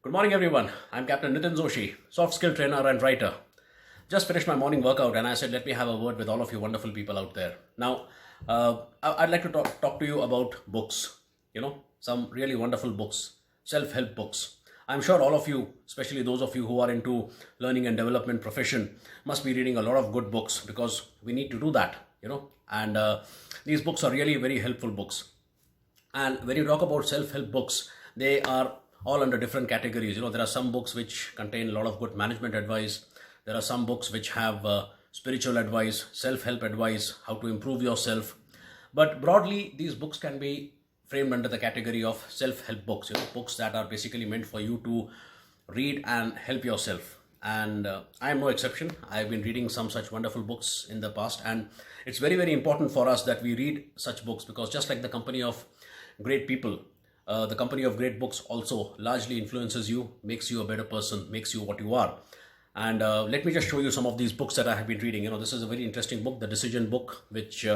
Good morning, everyone. I'm Captain Nitin Joshi, soft skill trainer and writer. Just finished my morning workout and I said, let me have a word with all of you wonderful people out there. Now, I'd like to talk to you about books, some really wonderful books, self-help books. I'm sure all of you, especially those of you who are into learning and development profession, must be reading a lot of good books because we need to do that. And these books are really very helpful books. And when you talk about self-help books, they are all under different categories. There are some books which contain a lot of good management advice. There are some books which have spiritual advice, self-help advice, how to improve yourself. But broadly, these books can be framed under the category of self-help books. Books that are basically meant for you to read and help yourself. And I am no exception. I've been reading some such wonderful books in the past, and it's very, very important for us that we read such books, because just like the company of great people, the company of great books also largely influences you, makes you a better person, makes you what you are. And let me just show you some of these books that I have been reading. This is a very interesting book, The Decision Book, which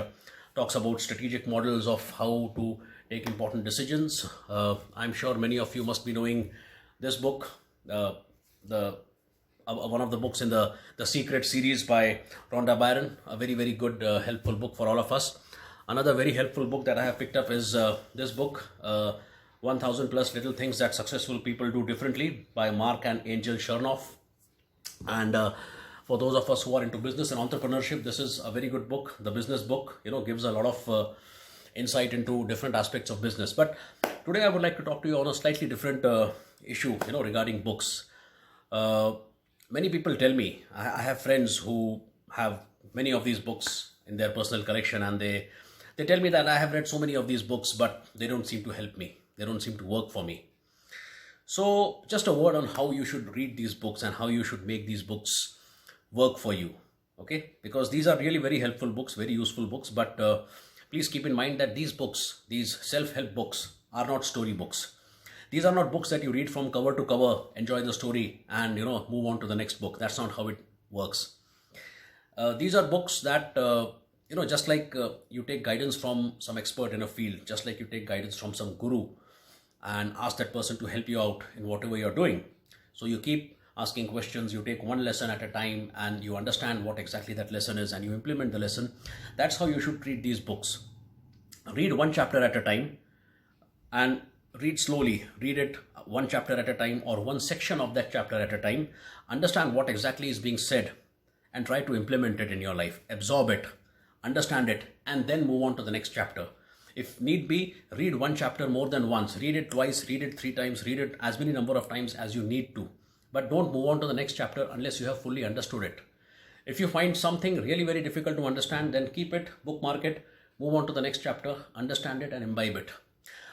talks about strategic models of how to take important decisions. I'm sure many of you must be knowing this book, one of the books in the Secret series by Rhonda Byrne, a very, very good, helpful book for all of us. Another very helpful book that I have picked up is this book, 1000 Plus Little Things That Successful People Do Differently by Mark and Angel Chernoff. And for those of us who are into business and entrepreneurship, this is a very good book. The business book, gives a lot of insight into different aspects of business. But today I would like to talk to you on a slightly different issue, regarding books. Many people tell me, I have friends who have many of these books in their personal collection, and they tell me that I have read so many of these books, but they don't seem to help me. They don't seem to work for me. So just a word on how you should read these books and how you should make these books work for you. Okay, because these are really very helpful books, very useful books, but please keep in mind that these books, these self-help books, are not story books. These are not books that you read from cover to cover, enjoy the story, and move on to the next book. That's not how it works. These are books that just like you take guidance from some expert in a field, just like you take guidance from some guru and ask that person to help you out in whatever you're doing. So you keep asking questions, you take one lesson at a time, and you understand what exactly that lesson is, and you implement the lesson. That's how you should treat these books. Read one chapter at a time, and read slowly. Read it one chapter at a time, or one section of that chapter at a time. Understand what exactly is being said and try to implement it in your life. Absorb it, understand it, and then move on to the next chapter. If need be, read one chapter more than once. Read it twice, read it 3 times, read it as many number of times as you need to. But don't move on to the next chapter unless you have fully understood it. If you find something really very difficult to understand, then keep it, bookmark it, move on to the next chapter, understand it, and imbibe it.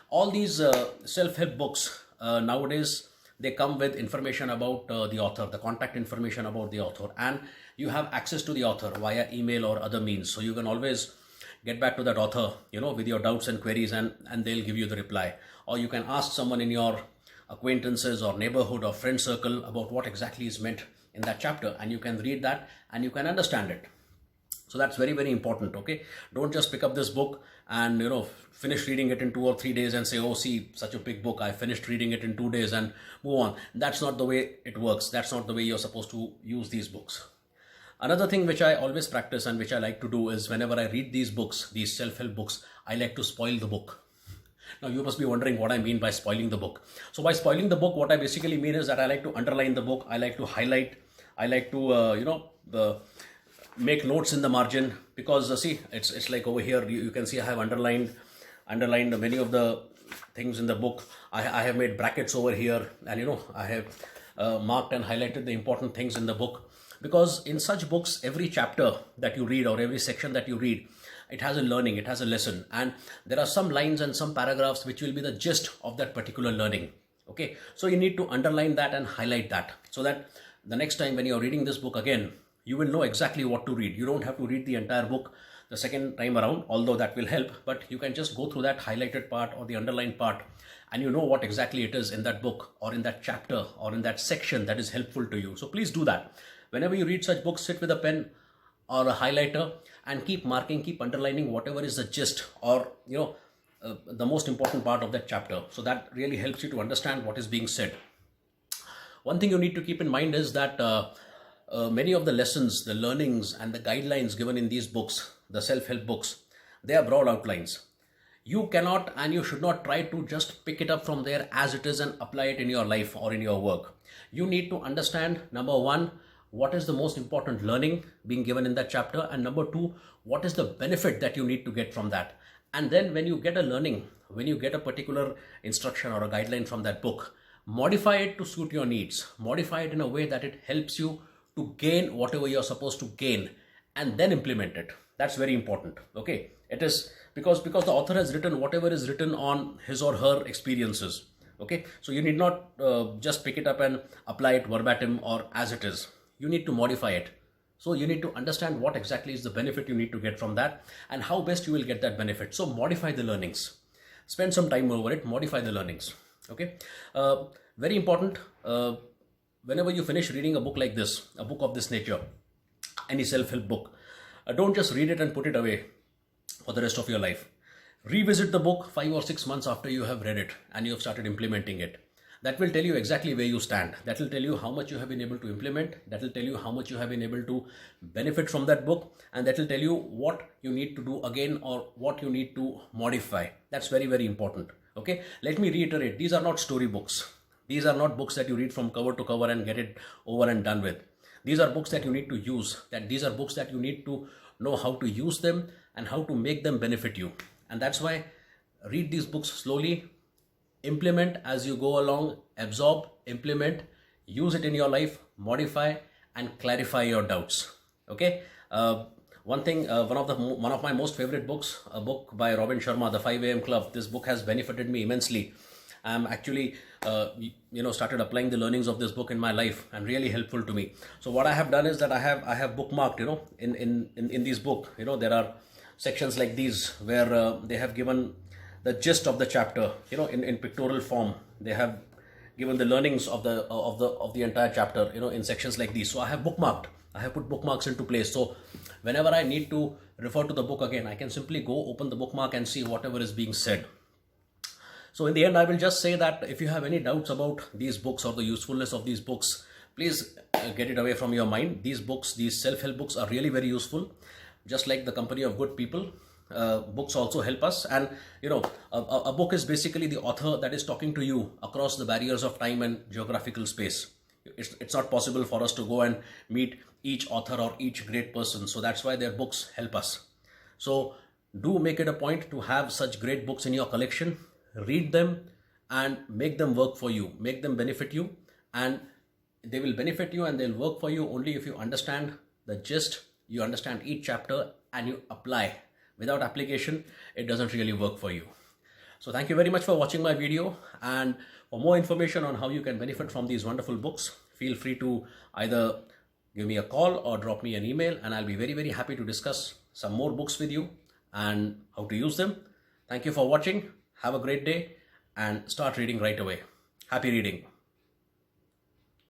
All these self-help books nowadays, they come with information about the author, the contact information about the author, and you have access to the author via email or other means. So you can always get back to that author, with your doubts and queries, and they'll give you the reply. Or you can ask someone in your acquaintances or neighborhood or friend circle about what exactly is meant in that chapter, and you can read that and you can understand it. So that's very, very important. Okay, don't just pick up this book and finish reading it in 2 or 3 days and say, oh, see, such a big book, I finished reading it in 2 days, and move on. That's not the way it works. That's not the way you're supposed to use these books. Another thing which I always practice and which I like to do is, whenever I read these books, these self-help books, I like to spoil the book. Now you must be wondering what I mean by spoiling the book. So by spoiling the book, what I basically mean is that I like to underline the book, I like to highlight, I like to make notes in the margin, because see, it's like over here you can see I have underlined many of the things in the book. I have made brackets over here, and I have marked and highlighted the important things in the book. Because in such books, every chapter that you read or every section that you read, it has a learning, it has a lesson, and there are some lines and some paragraphs which will be the gist of that particular learning. Okay, so you need to underline that and highlight that, so that the next time when you're reading this book again, you will know exactly what to read. You don't have to read the entire book the second time around, although that will help, but you can just go through that highlighted part or the underlined part, and you know what exactly it is in that book or in that chapter or in that section that is helpful to you. So please do that. Whenever you read such books, sit with a pen or a highlighter and keep marking, keep underlining whatever is the gist or the most important part of that chapter. So that really helps you to understand what is being said. one thing you need to keep in mind is that many of the lessons, the learnings and the guidelines given in these books, the self-help books, they are broad outlines. You cannot and you should not try to just pick it up from there as it is and apply it in your life or in your work. You need to understand, number one, what is the most important learning being given in that chapter, and number two, what is the benefit that you need to get from that. And then when you get a learning, when you get a particular instruction or a guideline from that book, modify it to suit your needs. Modify it in a way that it helps you to gain whatever you're supposed to gain, and then implement it. That's very important. Okay, it is because the author has written whatever is written on his or her experiences. Okay, so you need not just pick it up and apply it verbatim or as it is. You need to modify it. So you need to understand what exactly is the benefit you need to get from that and how best you will get that benefit. So modify the learnings. Spend some time over it, modify the learnings. Okay, very important. Whenever you finish reading a book like this, a book of this nature, any self-help book, don't just read it and put it away for the rest of your life. Revisit the book 5 or 6 months after you have read it and you have started implementing it. That will tell you exactly where you stand. That will tell you how much you have been able to implement. That will tell you how much you have been able to benefit from that book. And that will tell you what you need to do again or what you need to modify. That's very, very important. Okay, let me reiterate. These are not story books. These are not books that you read from cover to cover and get it over and done with. These are books that you need to use. These are books that you need to know how to use them and how to make them benefit you. And that's why read these books slowly, implement as you go along, absorb, implement, use it in your life, modify and clarify your doubts. Okay. One of my most favorite books, a book by Robin Sharma, The 5 AM Club. This book has benefited me immensely. I'm actually, started applying the learnings of this book in my life and really helpful to me. So what I have done is that I have bookmarked, in this book, there are sections like these where they have given the gist of the chapter, in pictorial form. They have given the learnings of the entire chapter, in sections like these. So I have bookmarked. I have put bookmarks into place. So whenever I need to refer to the book again, I can simply go open the bookmark and see whatever is being said. So in the end, I will just say that if you have any doubts about these books or the usefulness of these books, please get it away from your mind. These books, these self-help books are really very useful. Just like the company of good people, books also help us. And a book is basically the author that is talking to you across the barriers of time and geographical space. It's not possible for us to go and meet each author or each great person. So that's why their books help us. So do make it a point to have such great books in your collection. Read them and make them work for you, make them benefit you, and they will benefit you and they'll work for you only if you understand the gist, you understand each chapter and you apply. Without application, it doesn't really work for you. So thank you very much for watching my video, and for more information on how you can benefit from these wonderful books, feel free to either give me a call or drop me an email, and I'll be very, very happy to discuss some more books with you and how to use them. Thank you for watching. Have a great day and start reading right away. Happy reading.